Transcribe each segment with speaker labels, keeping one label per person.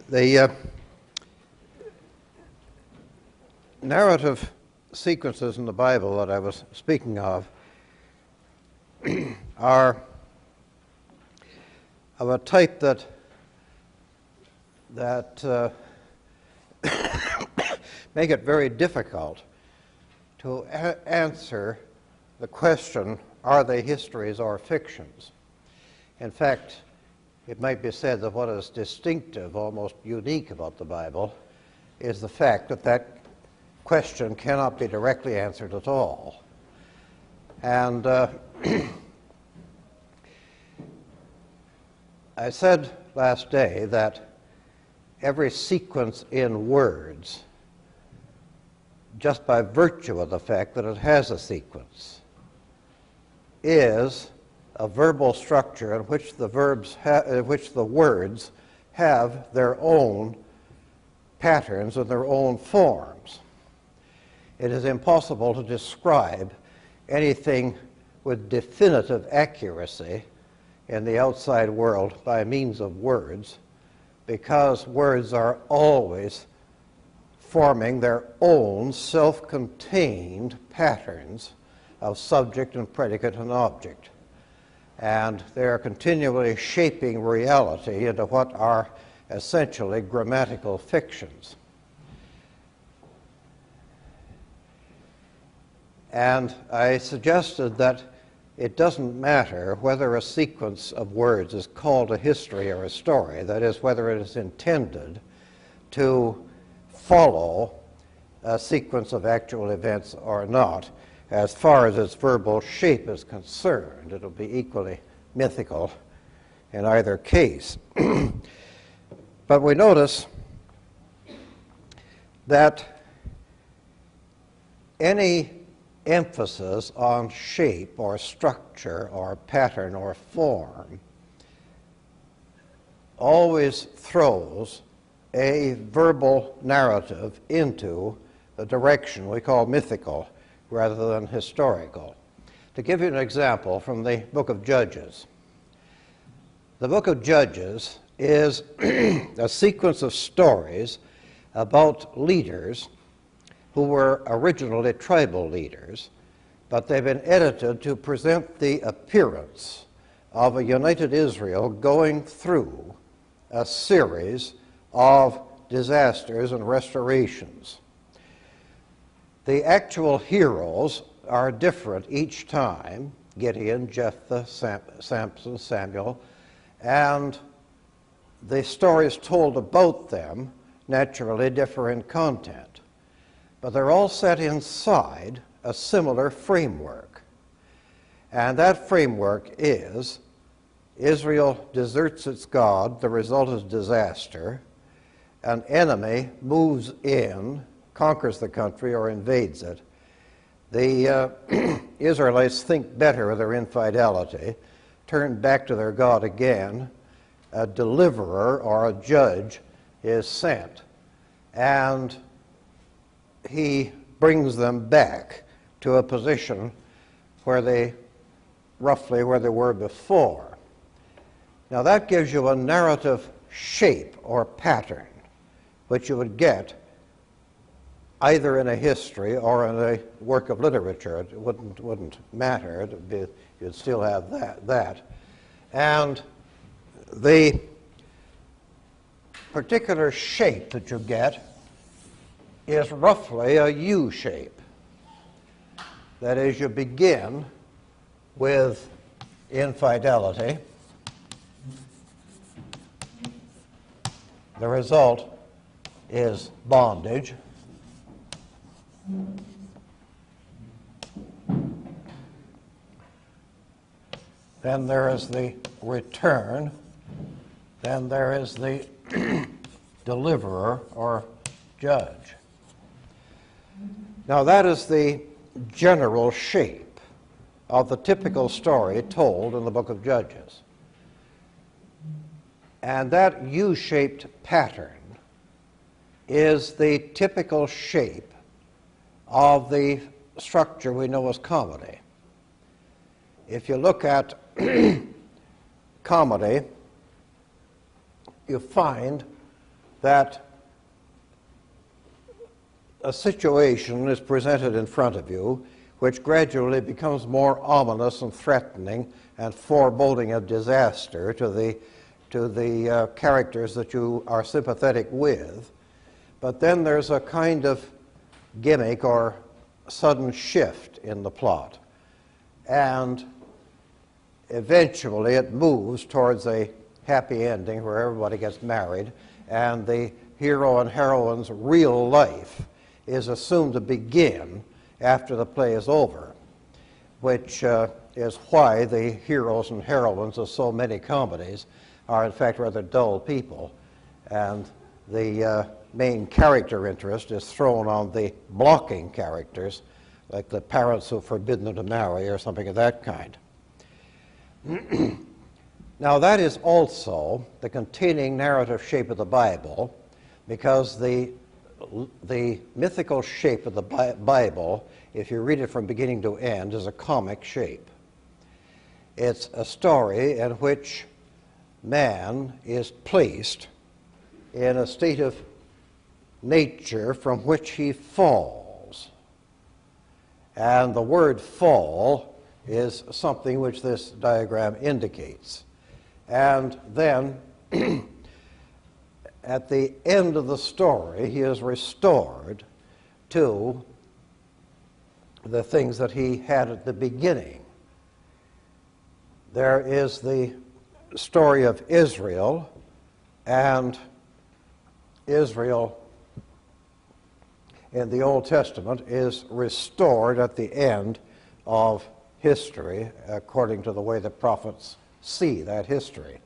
Speaker 1: The narrative sequences in the Bible that I was speaking of are of a type that make it very difficult to answer the question, are they histories or fictions? In fact, it might be said that what is distinctive, almost unique about the Bible, is the fact that that question cannot be directly answered at all. And I said last day that every sequence in words, just by virtue of the fact that it has a sequence, is a verbal structure in which the words have their own patterns and their own forms. It is impossible to describe anything with definitive accuracy in the outside world by means of words, because words are always forming their own self-contained patterns of subject and predicate and object. And they are continually shaping reality into what are essentially grammatical fictions. And I suggested that it doesn't matter whether a sequence of words is called a history or a story, that is, whether it is intended to follow a sequence of actual events or not. As far as its verbal shape is concerned, it'll be equally mythical in either case. But we notice that any emphasis on shape or structure or pattern or form always throws a verbal narrative into the direction we call mythical rather than historical. To give you an example from the book of Judges. The book of Judges is a sequence of stories about leaders who were originally tribal leaders, but they've been edited to present the appearance of a united Israel going through a series of disasters and restorations. The actual heroes are different each time: Gideon, Jephthah, Samson, Samuel, and the stories told about them naturally differ in content. But they're all set inside a similar framework. And that framework is Israel deserts its God, the result is disaster. An enemy moves in, conquers the country or invades it. The Israelites think better of their infidelity, turn back to their God again. A deliverer or a judge is sent, and he brings them back to a position roughly where they were before. Now that gives you a narrative shape or pattern, which you would get either in a history or in a work of literature. It wouldn't matter. You'd still have that. And the particular shape that you get is roughly a U shape. That is, you begin with infidelity. The result is bondage. Then there is the return. Then there is the deliverer or judge. Now that is the general shape of the typical story told in the book of Judges. And that U-shaped pattern is the typical shape of the structure we know as comedy. If you look at comedy, you find that a situation is presented in front of you which gradually becomes more ominous and threatening and foreboding of disaster to the characters that you are sympathetic with. But then there's a kind of gimmick or sudden shift in the plot. And eventually it moves towards a happy ending where everybody gets married and the hero and heroine's real life is assumed to begin after the play is over, which is why the heroes and heroines of so many comedies are in fact rather dull people, and the main character interest is thrown on the blocking characters, like the parents who forbid them to marry or something of that kind. Now that is also the containing narrative shape of the Bible, because the mythical shape of the Bible, if you read it from beginning to end, is a comic shape. It's a story in which man is placed in a state of nature from which he falls. And the word fall is something which this diagram indicates. And then at the end of the story, he is restored to the things that he had at the beginning. There is the story of Israel, and Israel in the Old Testament is restored at the end of history according to the way the prophets see that history.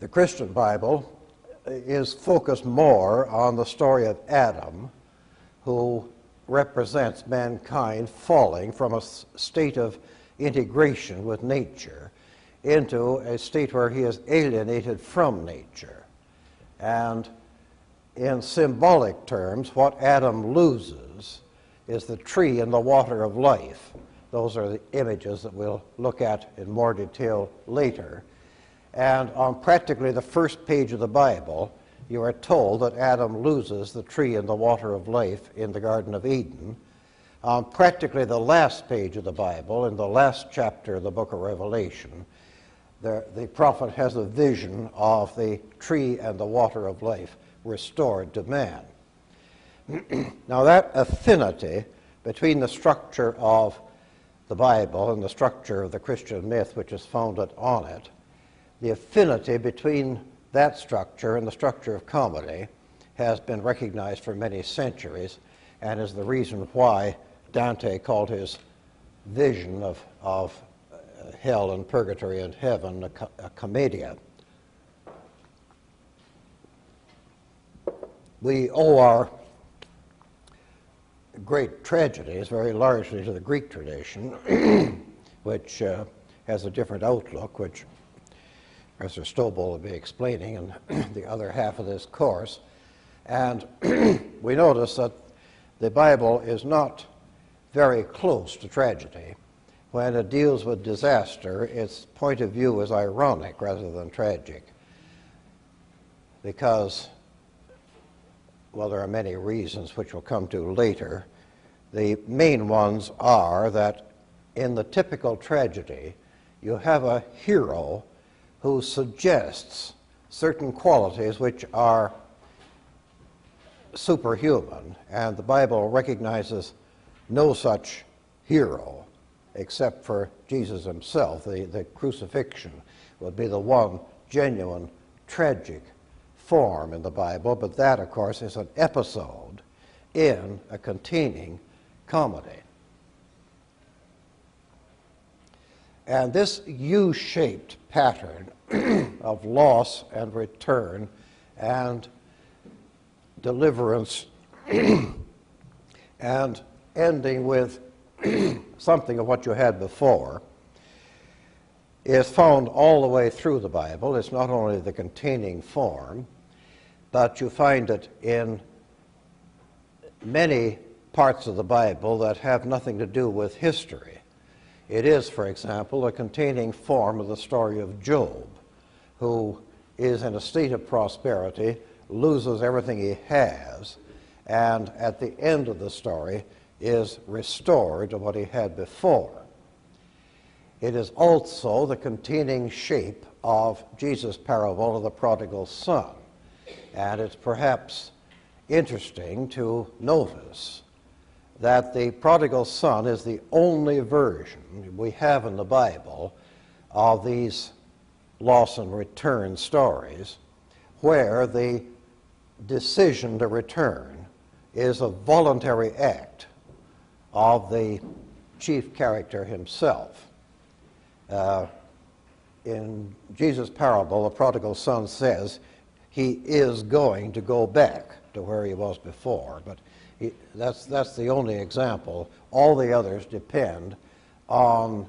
Speaker 1: The Christian Bible is focused more on the story of Adam, who represents mankind falling from a state of integration with nature into a state where he is alienated from nature. And in symbolic terms, what Adam loses is the tree and the water of life. Those are the images that we'll look at in more detail later. And on practically the first page of the Bible, you are told that Adam loses the tree and the water of life in the Garden of Eden. On practically the last page of the Bible, in the last chapter of the book of Revelation, the prophet has a vision of the tree and the water of life restored to man. Now that affinity between the structure of the Bible and the structure of the Christian myth which is founded on it, the affinity between that structure and the structure of comedy has been recognized for many centuries and is the reason why Dante called his vision of hell and purgatory and heaven a commedia. We owe our great tragedies very largely to the Greek tradition, which has a different outlook, which Professor Stovall will be explaining in the other half of this course. And we notice that the Bible is not very close to tragedy. When it deals with disaster, its point of view is ironic rather than tragic, because, well, there are many reasons which we'll come to later. The main ones are that in the typical tragedy, you have a hero who suggests certain qualities which are superhuman, and the Bible recognizes no such hero except for Jesus himself. The crucifixion would be the one genuine tragic form in the Bible, but that, of course, is an episode in a containing comedy. And this U-shaped pattern of loss and return and deliverance and ending with something of what you had before is found all the way through the Bible. It's not only the containing form, but you find it in many parts of the Bible that have nothing to do with history. It is, for example, a containing form of the story of Job, who is in a state of prosperity, loses everything he has, and at the end of the story is restored to what he had before. It is also the containing shape of Jesus' parable of the prodigal son. And it's perhaps interesting to notice that the prodigal son is the only version we have in the Bible of these loss and return stories where the decision to return is a voluntary act of the chief character himself. In Jesus' parable, the prodigal son says he is going to go back to where he was before, but that's the only example. All the others depend on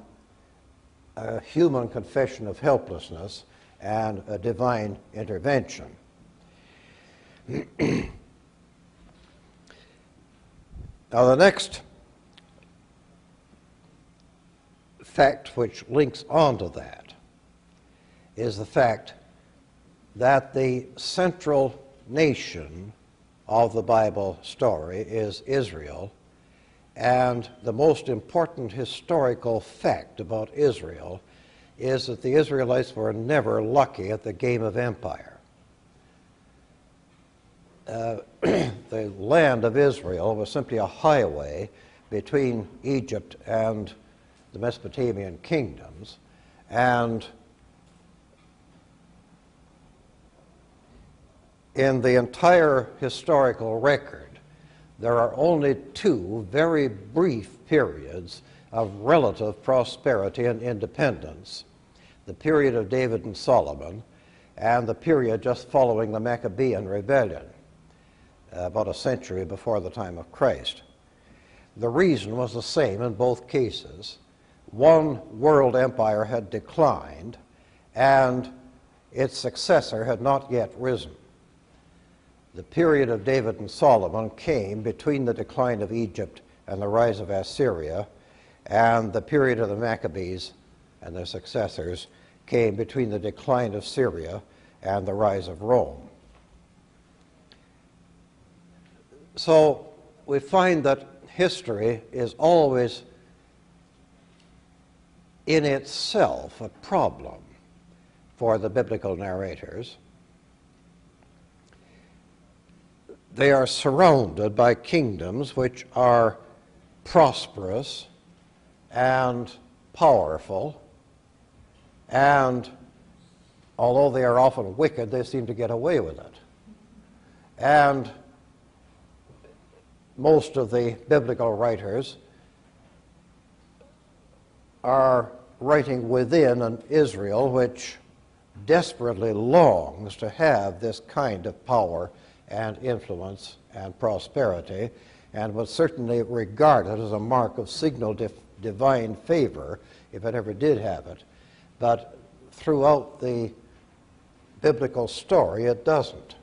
Speaker 1: a human confession of helplessness and a divine intervention. Now, the next fact which links onto that is the fact that the central nation of the Bible story is Israel, and the most important historical fact about Israel is that the Israelites were never lucky at the game of empire. The land of Israel was simply a highway between Egypt and the Mesopotamian kingdoms, and in the entire historical record, there are only two very brief periods of relative prosperity and independence: the period of David and Solomon and the period just following the Maccabean rebellion, about a century before the time of Christ. The reason was the same in both cases. One world empire had declined, and its successor had not yet risen. The period of David and Solomon came between the decline of Egypt and the rise of Assyria, and the period of the Maccabees and their successors came between the decline of Syria and the rise of Rome. So we find that history is always in itself a problem for the biblical narrators. They are surrounded by kingdoms which are prosperous and powerful, and although they are often wicked, they seem to get away with it. And most of the biblical writers are writing within an Israel which desperately longs to have this kind of power and influence and prosperity, and would certainly regard it as a mark of signal divine favor if it ever did have it. But throughout the biblical story, it doesn't.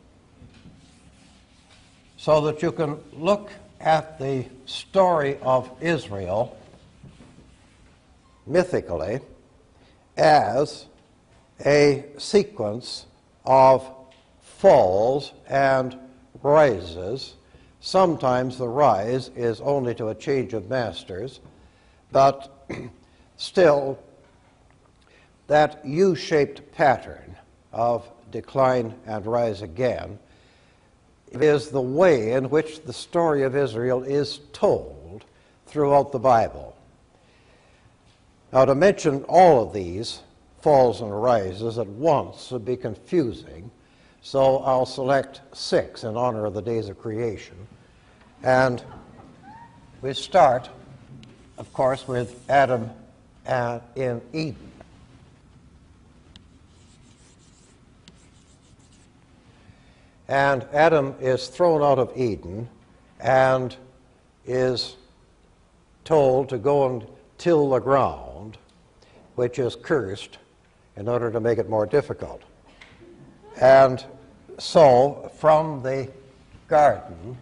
Speaker 1: So that you can look at the story of Israel mythically as a sequence of falls and rises. Sometimes the rise is only to a change of masters, but still that U-shaped pattern of decline and rise again is the way in which the story of Israel is told throughout the Bible. Now, to mention all of these falls and rises at once would be confusing, so I'll select 6 in honor of the days of creation. And we start, of course, with Adam in Eden. And Adam is thrown out of Eden and is told to go and till the ground, which is cursed, in order to make it more difficult. And so, from the garden,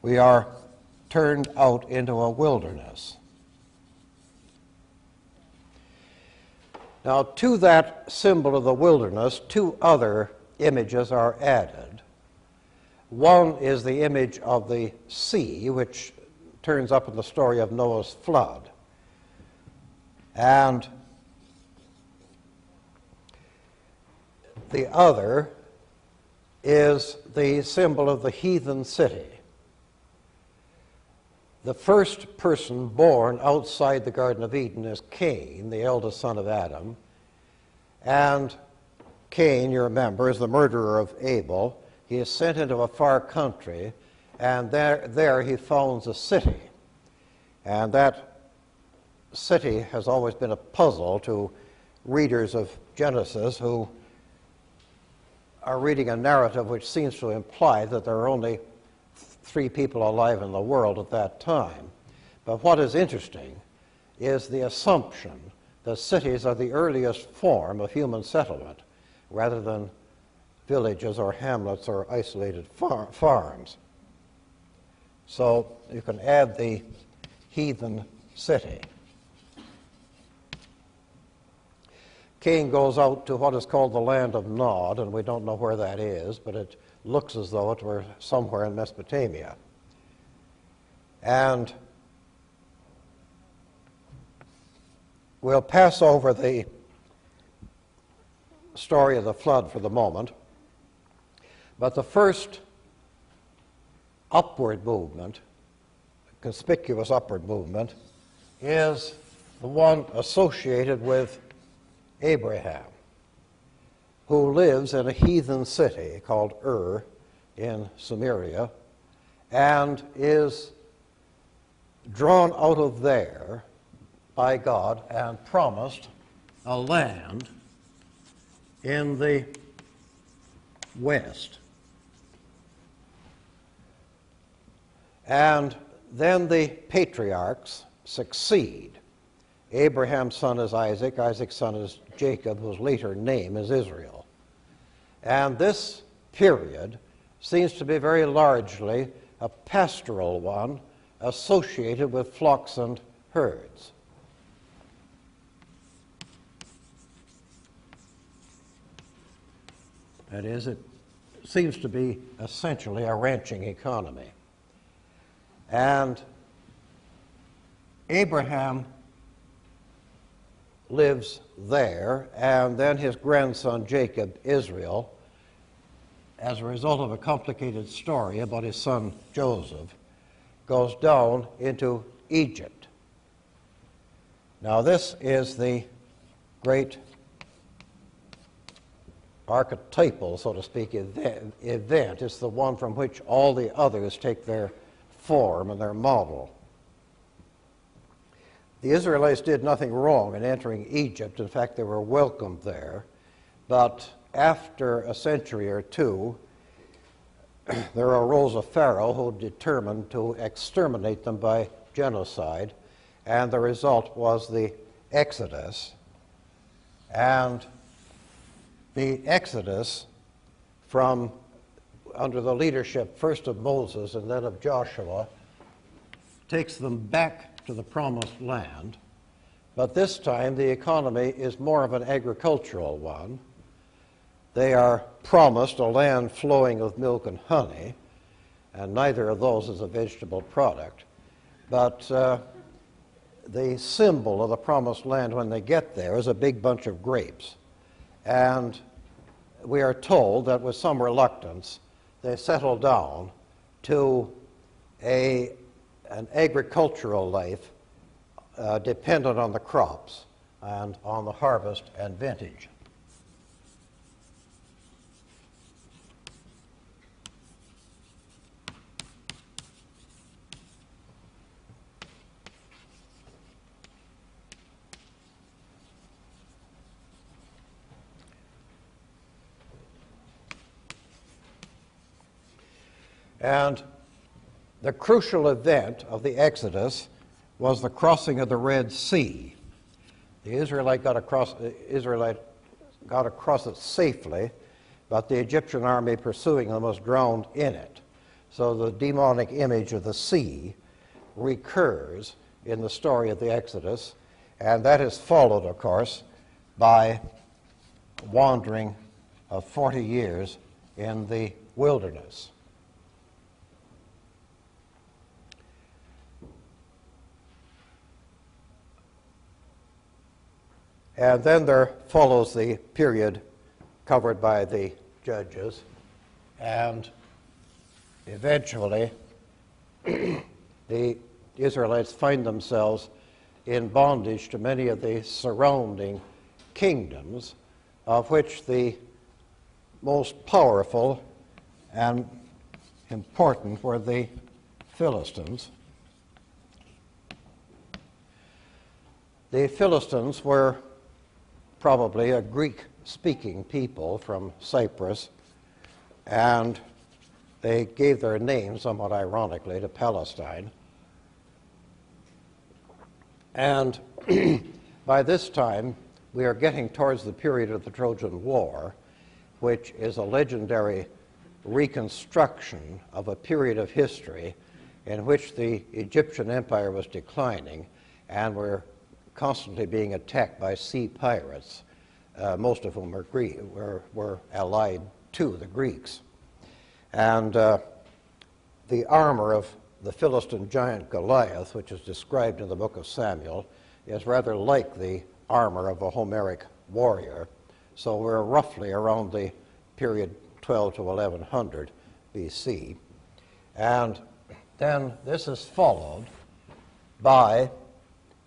Speaker 1: we are turned out into a wilderness. Now, to that symbol of the wilderness, two other images are added. One is the image of the sea, which turns up in the story of Noah's flood. And the other is the symbol of the heathen city. The first person born outside the Garden of Eden is Cain, the eldest son of Adam. And Cain, you remember, is the murderer of Abel. He is sent into a far country, and there he founds a city. And that city has always been a puzzle to readers of Genesis who are reading a narrative which seems to imply that there are only 3 people alive in the world at that time. But what is interesting is the assumption that cities are the earliest form of human settlement rather than villages or hamlets or isolated farms. So you can add the heathen city. Cain goes out to what is called the land of Nod, and we don't know where that is, but it looks as though it were somewhere in Mesopotamia. And we'll pass over the story of the flood for the moment, but the first upward movement, conspicuous upward movement, is the one associated with Abraham, who lives in a heathen city called Ur in Samaria, and is drawn out of there by God and promised a land in the west. And then the patriarchs succeed. Abraham's son is Isaac, Isaac's son is Jacob, whose later name is Israel. And this period seems to be very largely a pastoral one associated with flocks and herds. That is, it seems to be essentially a ranching economy. And Abraham lives there, and then his grandson Jacob, Israel, as a result of a complicated story about his son Joseph, goes down into Egypt. Now this is the great archetypal, so to speak, event. It's the one from which all the others take their form and their model. The Israelites did nothing wrong in entering Egypt. In fact, they were welcomed there. But after a century or two, there arose a Pharaoh who determined to exterminate them by genocide, and the result was the Exodus. And the Exodus, from under the leadership first of Moses and then of Joshua, takes them back to the promised land, but this time the economy is more of an agricultural one. They are promised a land flowing with milk and honey, and neither of those is a vegetable product. But the symbol of the promised land when they get there is a big bunch of grapes. And we are told that with some reluctance, they settle down to an agricultural life dependent on the crops and on the harvest and vintage. And the crucial event of the Exodus was the crossing of the Red Sea. The Israelite got across it safely, but the Egyptian army pursuing them was drowned in it. So the demonic image of the sea recurs in the story of the Exodus, and that is followed, of course, by wandering of 40 years in the wilderness. And then there follows the period covered by the judges, and eventually the Israelites find themselves in bondage to many of the surrounding kingdoms, of which the most powerful and important were the Philistines. The Philistines were probably a Greek-speaking people from Cyprus, and they gave their name, somewhat ironically, to Palestine. And by this time, we are getting towards the period of the Trojan War, which is a legendary reconstruction of a period of history in which the Egyptian empire was declining and were constantly being attacked by sea pirates, most of whom were allied to the Greeks. And the armor of the Philistine giant Goliath, which is described in the book of Samuel, is rather like the armor of a Homeric warrior. So we're roughly around the period 12 to 1100 BC. And then this is followed by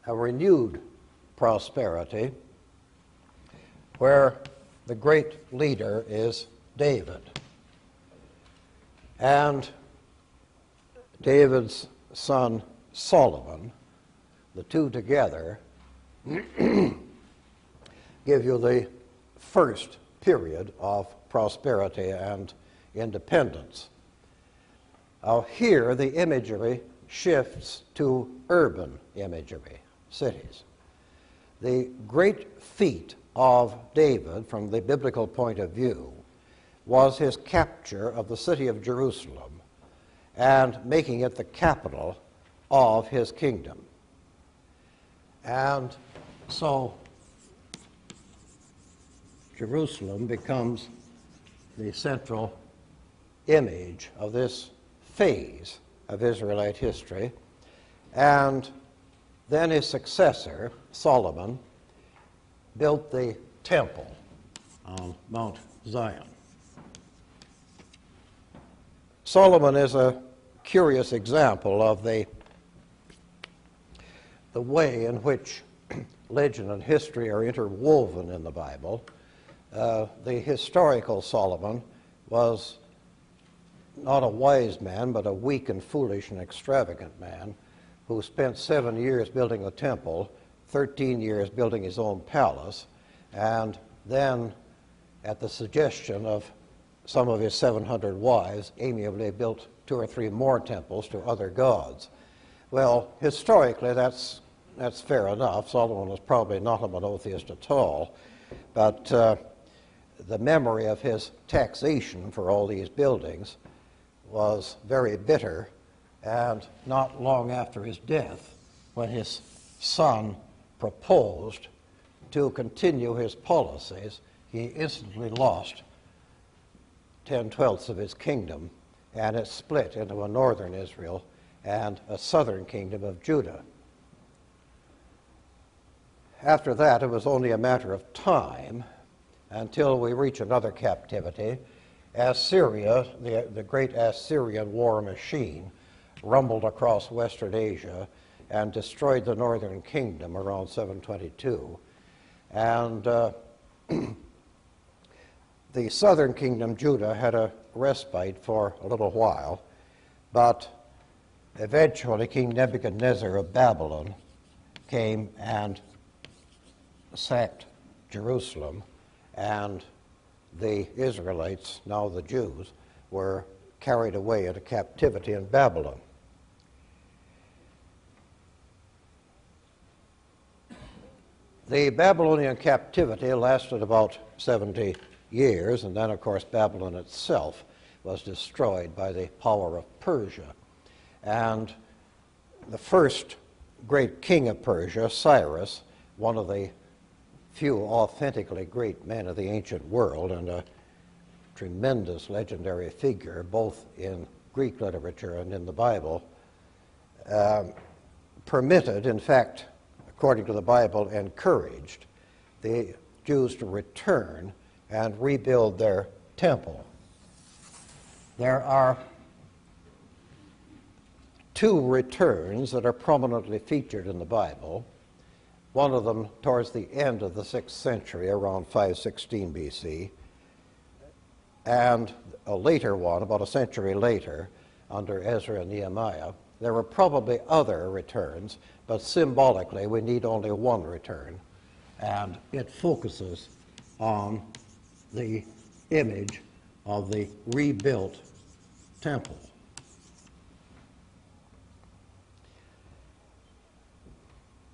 Speaker 1: a renewed prosperity where the great leader is David. And David's son Solomon, the two together, give you the first period of prosperity and independence. Now here the imagery shifts to urban imagery, cities. The great feat of David from the biblical point of view was his capture of the city of Jerusalem and making it the capital of his kingdom. And so Jerusalem becomes the central image of this phase of Israelite history. And then his successor, Solomon, built the temple on Mount Zion. Solomon is a curious example of the way in which legend and history are interwoven in the Bible. The historical Solomon was not a wise man, but a weak and foolish and extravagant man who spent 7 years building the temple, 13 years building his own palace, and then, at the suggestion of some of his 700 wives, amiably built 2 or 3 more temples to other gods. Well, historically, that's fair enough. Solomon was probably not a monotheist at all, but the memory of his taxation for all these buildings was very bitter, and not long after his death, when his son proposed to continue his policies, he instantly lost 10/12 of his kingdom, and it split into a northern Israel and a southern kingdom of Judah. After that, it was only a matter of time until we reach another captivity. Assyria, the great Assyrian war machine, rumbled across Western Asia and destroyed the northern kingdom around 722. And the southern kingdom, Judah, had a respite for a little while, but eventually King Nebuchadnezzar of Babylon came and sacked Jerusalem, and the Israelites, now the Jews, were carried away into captivity in Babylon. The Babylonian captivity lasted about 70 years, and then, of course, Babylon itself was destroyed by the power of Persia. And the first great king of Persia, Cyrus, one of the few authentically great men of the ancient world and a tremendous legendary figure, both in Greek literature and in the Bible, permitted, in fact, according to the Bible, encouraged the Jews to return and rebuild their temple. There are two returns that are prominently featured in the Bible. One of them towards the end of the 6th century, around 516 BC, and a later one, about a century later, under Ezra and Nehemiah. There were probably other returns, but symbolically we need only one return, and it focuses on the image of the rebuilt temple.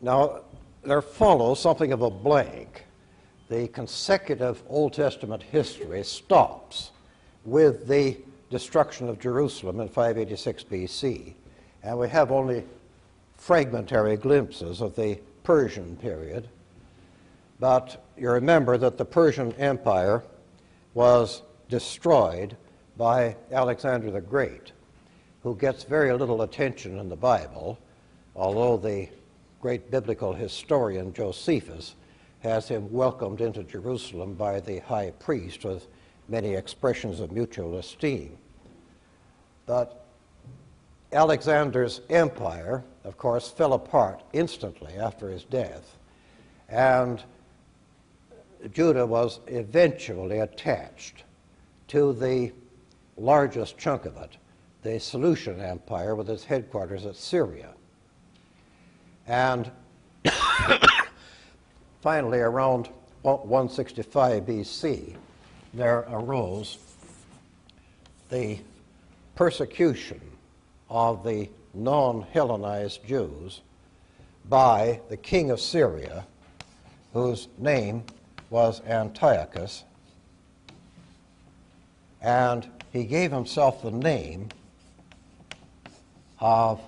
Speaker 1: Now, there follows something of a blank. The consecutive Old Testament history stops with the destruction of Jerusalem in 586 BC, and we have only fragmentary glimpses of the Persian period. But you remember that the Persian Empire was destroyed by Alexander the Great, who gets very little attention in the Bible, although the great biblical historian Josephus has him welcomed into Jerusalem by the high priest with many expressions of mutual esteem. But Alexander's empire, of course, fell apart instantly after his death, and Judah was eventually attached to the largest chunk of it, the Seleucid Empire, with its headquarters at Syria. And finally, around 165 BC, there arose the persecution of the non-Hellenized Jews by the king of Syria, whose name was Antiochus, and he gave himself the name of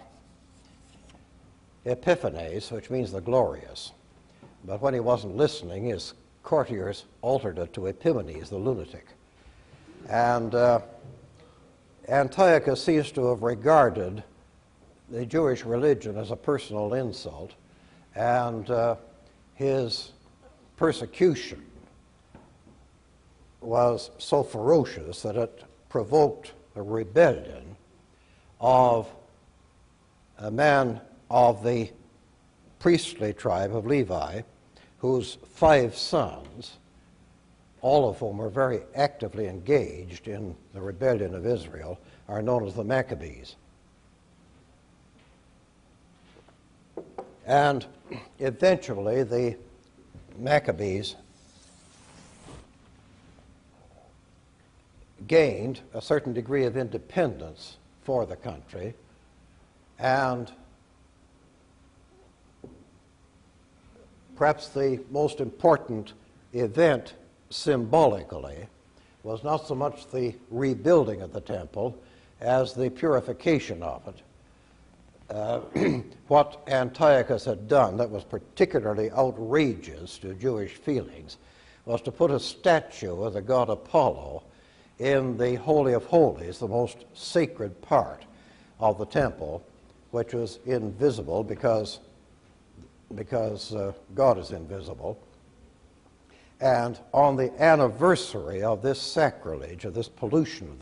Speaker 1: Epiphanes, which means the glorious. But when he wasn't listening, his courtiers altered it to Epimanes, the lunatic. And Antiochus seems to have regarded the Jewish religion as a personal insult, and his persecution was so ferocious that it provoked a rebellion of a man of the priestly tribe of Levi, whose 5 sons, all of whom were very actively engaged in the rebellion of Israel, are known as the Maccabees. And eventually the Maccabees gained a certain degree of independence for the country, and perhaps the most important event symbolically was not so much the rebuilding of the temple as the purification of it. What Antiochus had done that was particularly outrageous to Jewish feelings was to put a statue of the god Apollo in the Holy of Holies, the most sacred part of the temple, which was invisible because God is invisible. And on the anniversary of this sacrilege, of this pollution of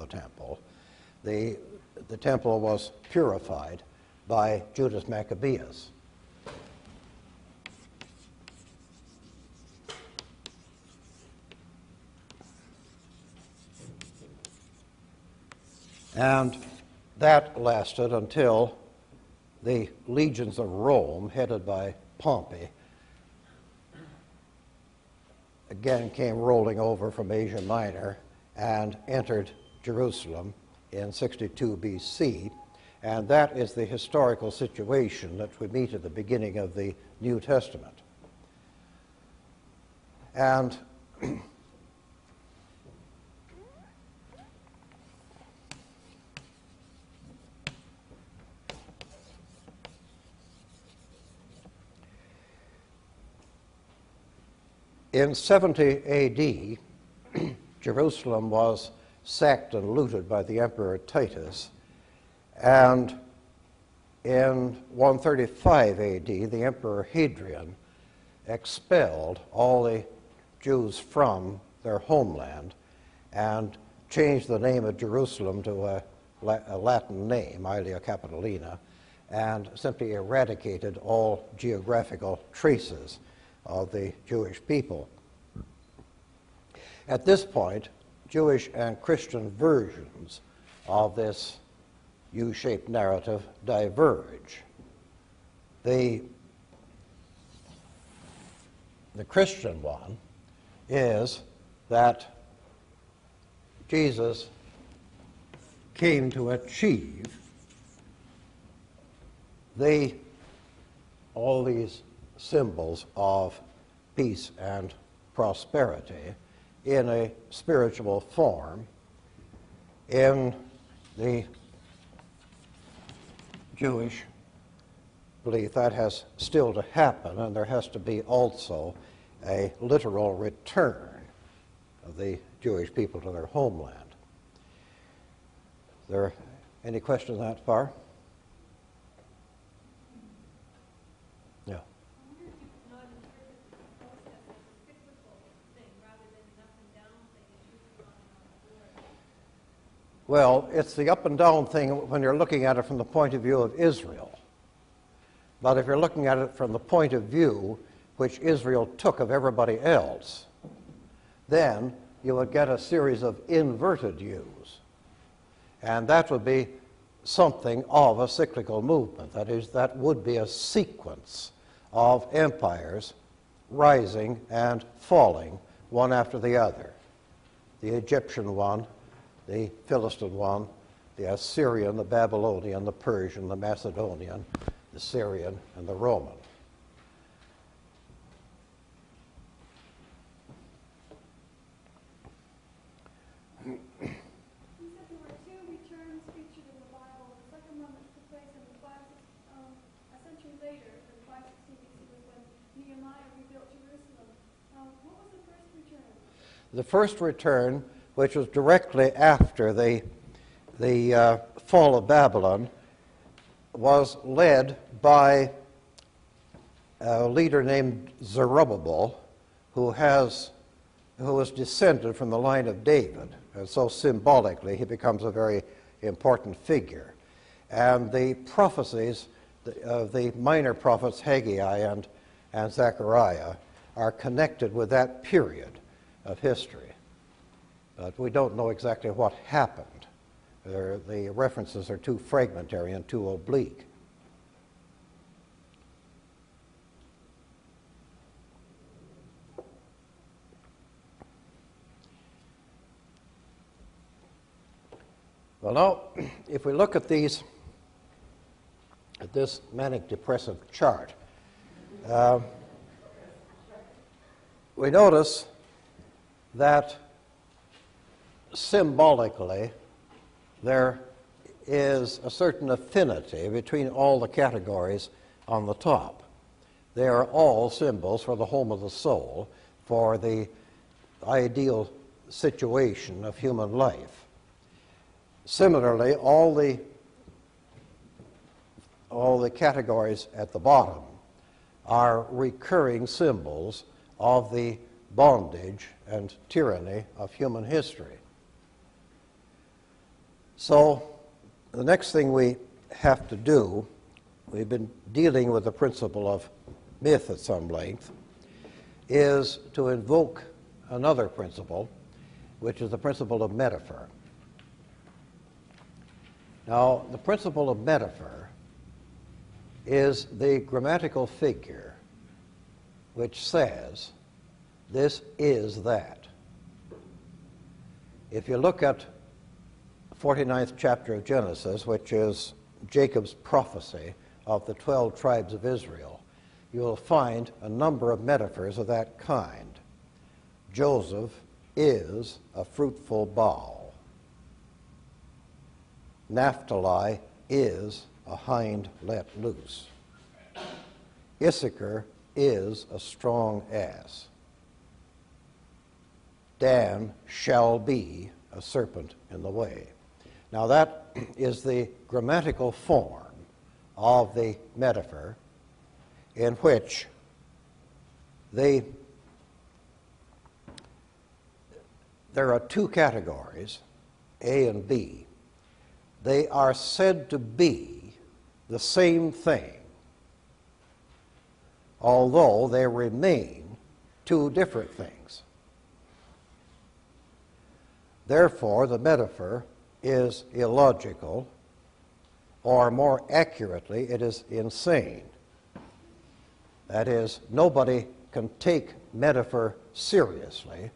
Speaker 1: the temple was purified by Judas Maccabeus. And that lasted until the legions of Rome, headed by Pompey, again came rolling over from Asia Minor and entered Jerusalem in 62 BC. And that is the historical situation that we meet at the beginning of the New Testament. And In 70 A.D., Jerusalem was sacked and looted by the Emperor Titus, and in 135 A.D., the Emperor Hadrian expelled all the Jews from their homeland and changed the name of Jerusalem to a Latin name, Aelia Capitolina, and simply eradicated all geographical traces of the Jewish people. At this point, Jewish and Christian versions of this U-shaped narrative diverge. The Christian one is that Jesus came to achieve all these symbols of peace and prosperity in a spiritual form. In the Jewish belief, that has still to happen, and there has to be also a literal return of the Jewish people to their homeland. Is there any questions that far? Yeah. Well, it's the up and down thing when you're looking at it from the point of view of Israel. But if you're looking at it from the point of view which Israel took of everybody else, then you would get a series of inverted U's. And that would be something of a cyclical movement. That is, that would be a sequence of empires rising and falling one after the other. The Egyptian one, the Philistine one, the Assyrian, the Babylonian, the Persian, the Macedonian, the Syrian, and the Roman.
Speaker 2: You said there were two returns featured in the Bible. The second one that took place in a century later, in 560 BC, was when Nehemiah rebuilt Jerusalem. What was the first return?
Speaker 1: The first return, which was directly after the fall of Babylon, was led by a leader named Zerubbabel, who was descended from the line of David, and so symbolically he becomes a very important figure. And the prophecies of the minor prophets Haggai and Zechariah are connected with that period of history. But we don't know exactly what happened. The references are too fragmentary and too oblique. Well, now, if we look at this manic depressive chart, we notice that symbolically there is a certain affinity between all the categories on the top. They are all symbols for the home of the soul, for the ideal situation of human life. Similarly, all the categories at the bottom are recurring symbols of the bondage and tyranny of human history. So the next thing we have to do, we've been dealing with the principle of myth at some length, is to invoke another principle, which is the principle of metaphor. Now, the principle of metaphor is the grammatical figure which says, this is that. If you look at the 49th chapter of Genesis, which is Jacob's prophecy of the 12 tribes of Israel, you will find a number of metaphors of that kind. Joseph is a fruitful bough. Naphtali is a hind let loose. Issachar is a strong ass. Dan shall be a serpent in the way. Now that is the grammatical form of the metaphor in which there are two categories, A and B. They are said to be the same thing, although they remain two different things. Therefore, the metaphor is illogical, or more accurately, it is insane. That is, nobody can take metaphor seriously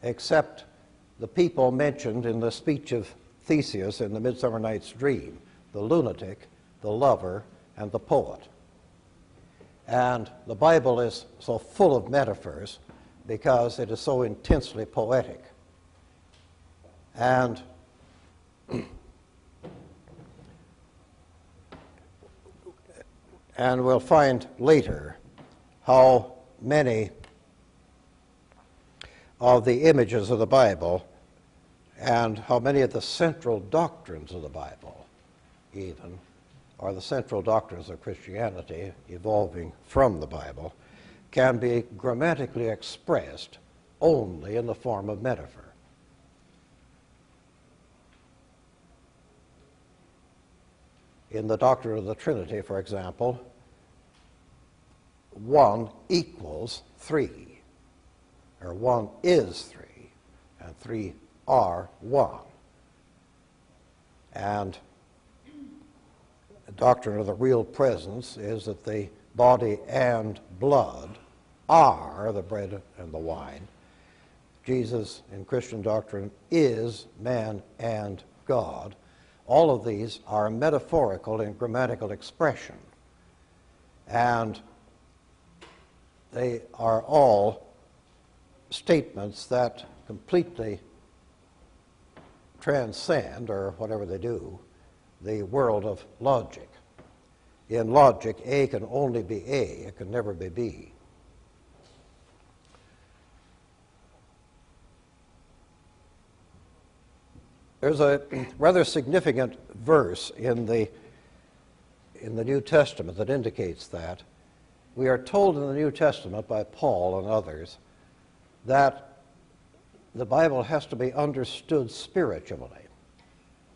Speaker 1: except the people mentioned in the speech of Theseus in the Midsummer Night's Dream, the lunatic, the lover, and the poet. And the Bible is so full of metaphors because it is so intensely poetic. And we'll find later how many of the images of the Bible and how many of the central doctrines of the Bible even are the central doctrines of Christianity evolving from the Bible can be grammatically expressed only in the form of metaphor. In the doctrine of the Trinity, for example, 1 equals 3, or 1 is 3, and 3 are 1. And the doctrine of the real presence is that the body and blood are the bread and the wine. Jesus, in Christian doctrine, is man and God. All of these are metaphorical in grammatical expression, and they are all statements that completely transcend, or whatever they do, the world of logic. In logic, A can only be A, it can never be B. There's a rather significant verse in the New Testament that indicates that. We are told in the New Testament by Paul and others that the Bible has to be understood spiritually,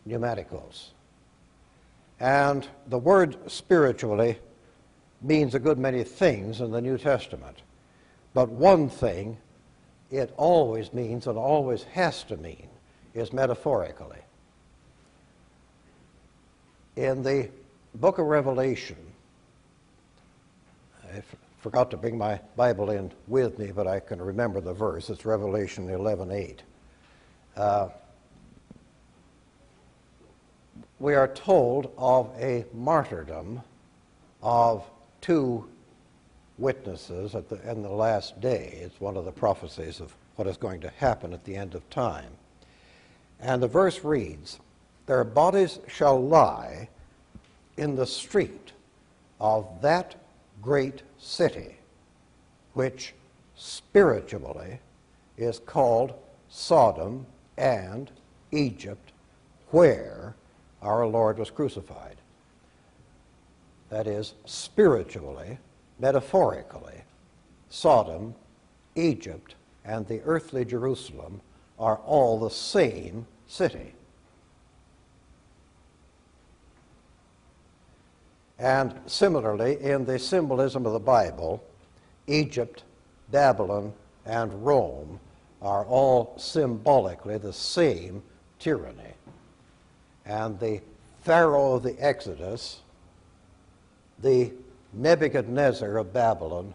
Speaker 1: pneumatikos. And the word spiritually means a good many things in the New Testament. But one thing it always means and always has to mean is metaphorically. In the book of Revelation, I forgot to bring my Bible in with me, but I can remember the verse. It's Revelation 11:8. We are told of a martyrdom of two witnesses in the last day. It's one of the prophecies of what is going to happen at the end of time. And the verse reads, "Their bodies shall lie in the street of that great city, which spiritually is called Sodom and Egypt, where our Lord was crucified." That is, spiritually, metaphorically, Sodom, Egypt, and the earthly Jerusalem are all the same city. And similarly, in the symbolism of the Bible, Egypt, Babylon, and Rome are all symbolically the same tyranny. And the Pharaoh of the Exodus, the Nebuchadnezzar of Babylon,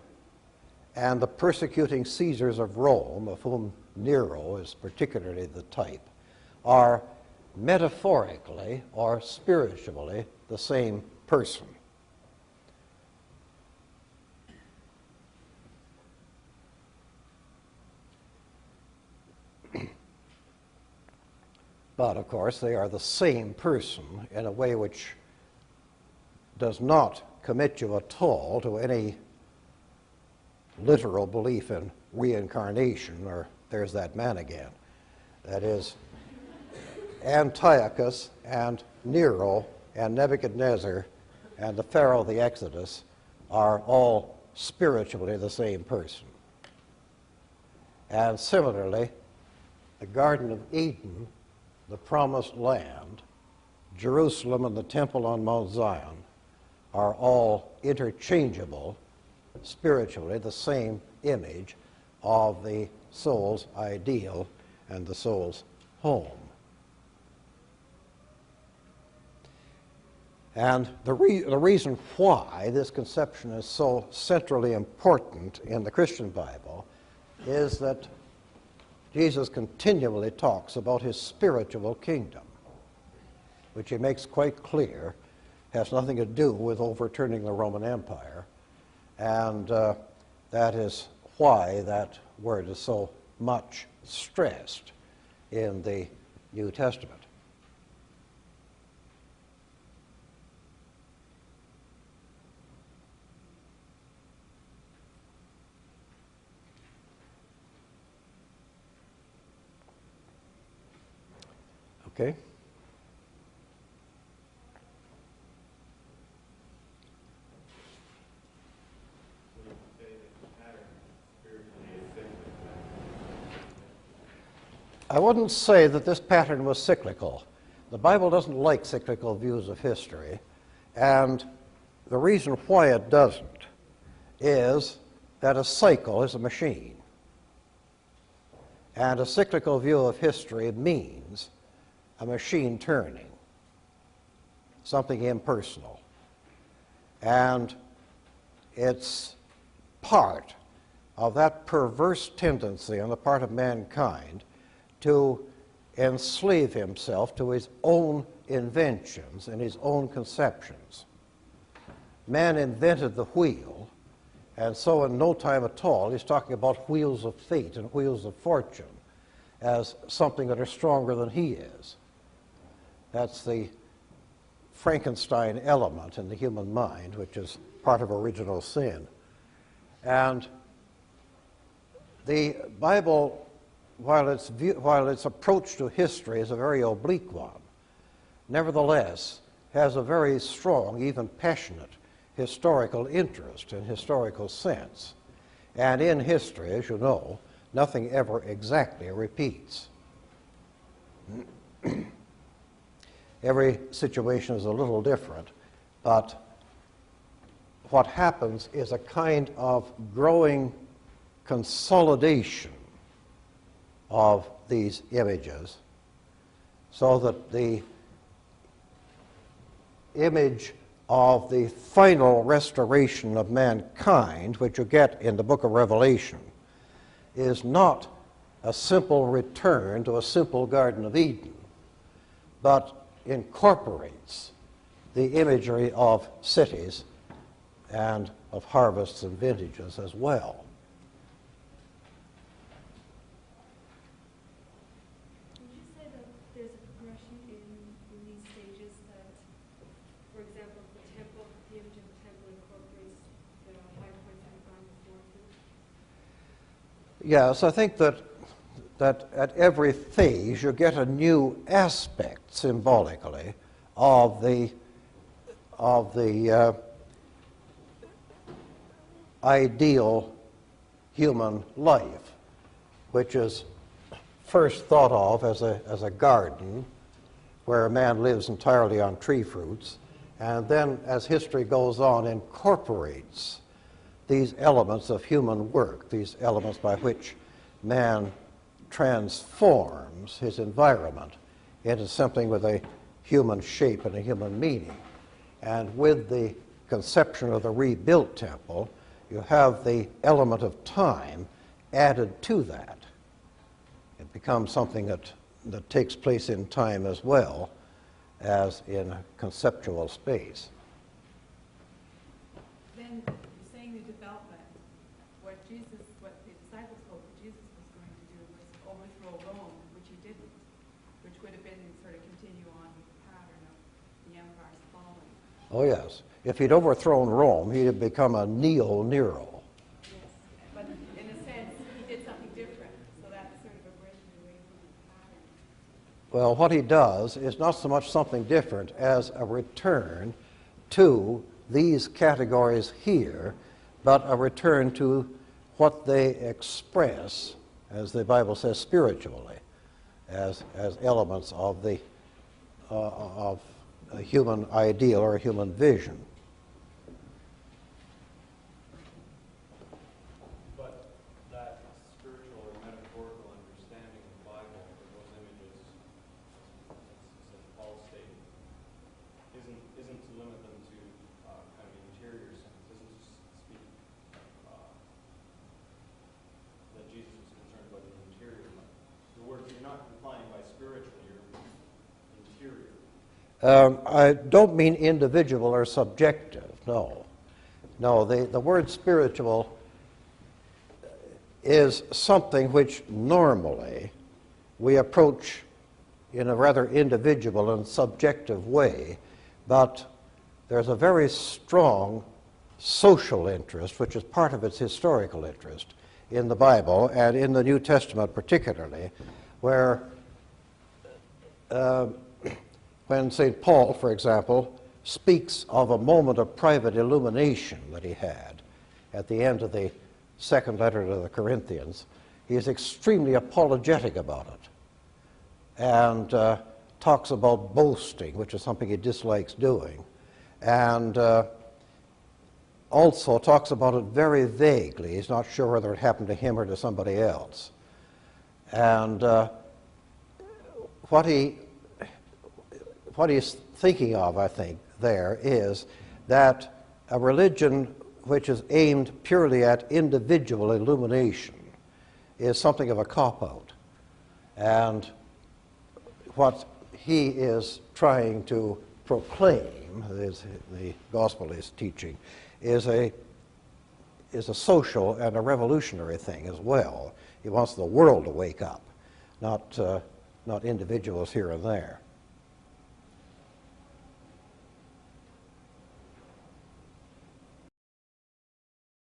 Speaker 1: and the persecuting Caesars of Rome, of whom Nero is particularly the type, are metaphorically or spiritually the same person. But, of course, they are the same person in a way which does not commit you at all to any literal belief in reincarnation or there's that man again. That is, Antiochus and Nero and Nebuchadnezzar and the Pharaoh of the Exodus are all spiritually the same person. And similarly, the Garden of Eden, the Promised Land, Jerusalem and the Temple on Mount Zion are all interchangeable, spiritually, the same image of the soul's ideal and the soul's home. And the reason why this conception is so centrally important in the Christian Bible is that Jesus continually talks about his spiritual kingdom, which he makes quite clear has nothing to do with overturning the Roman Empire. And that is why that word is so much stressed in the New Testament. Okay? I wouldn't say that this pattern was cyclical. The Bible doesn't like cyclical views of history, and the reason why it doesn't is that a cycle is a machine. And a cyclical view of history means a machine turning, something impersonal. And it's part of that perverse tendency on the part of mankind to enslave himself to his own inventions and his own conceptions. Man invented the wheel, and so in no time at all he's talking about wheels of fate and wheels of fortune as something that are stronger than he is. That's the Frankenstein element in the human mind, which is part of original sin. And the Bible, while its approach to history is a very oblique one, nevertheless has a very strong, even passionate, historical interest and historical sense. And in history, as you know, nothing ever exactly repeats. Every situation is a little different, but what happens is a kind of growing consolidation of these images, so that the image of the final restoration of mankind, which you get in the book of Revelation, is not a simple return to a simple Garden of Eden, but incorporates the imagery of cities and of harvests and vintages as well.
Speaker 2: Would you say that there's a progression in these stages that, for example, the image of the temple incorporates the high points we've gone before too?
Speaker 1: Yes, I think that at every phase you get a new aspect symbolically of the ideal human life, which is first thought of as a garden where a man lives entirely on tree fruits, and then as history goes on incorporates these elements of human work, these elements by which man transforms his environment into something with a human shape and a human meaning. And with the conception of the rebuilt temple, you have the element of time added to that. It becomes something that takes place in time as well as in a conceptual space.
Speaker 3: Then saying the development, what the disciples hoped that Jesus was going to do was overthrow Rome, which he didn't, which would have been sort of continue on with the pattern of the empire's falling.
Speaker 1: Oh yes. If he'd overthrown Rome, he'd have become a neo-Nero.
Speaker 3: Yes, but in a sense, he did something different, so that sort
Speaker 1: Well, what he does is not so much something different as a return to these categories here, but a return to what they express, as the Bible says, spiritually, as elements of the of a human ideal or a human vision.
Speaker 4: But that spiritual or metaphorical understanding of the Bible, or those images, as Paul stated, isn't to limit them to kind of interior sense. Isn't to speak that Jesus was concerned about the interior. The word, you're not implying by spiritual, you're interior.
Speaker 1: I don't mean individual or subjective, no. No, the word spiritual is something which normally we approach in a rather individual and subjective way, but there's a very strong social interest, which is part of its historical interest, in the Bible and in the New Testament particularly, where when St. Paul, for example, speaks of a moment of private illumination that he had at the end of the second letter to the Corinthians, he is extremely apologetic about it and talks about boasting, which is something he dislikes doing, and also talks about it very vaguely. He's not sure whether it happened to him or to somebody else. And what he's thinking of, I think, there is that a religion which is aimed purely at individual illumination is something of a cop-out. And what he is trying to proclaim, the gospel is teaching, is a social and a revolutionary thing as well. He wants the world to wake up, not individuals here and there.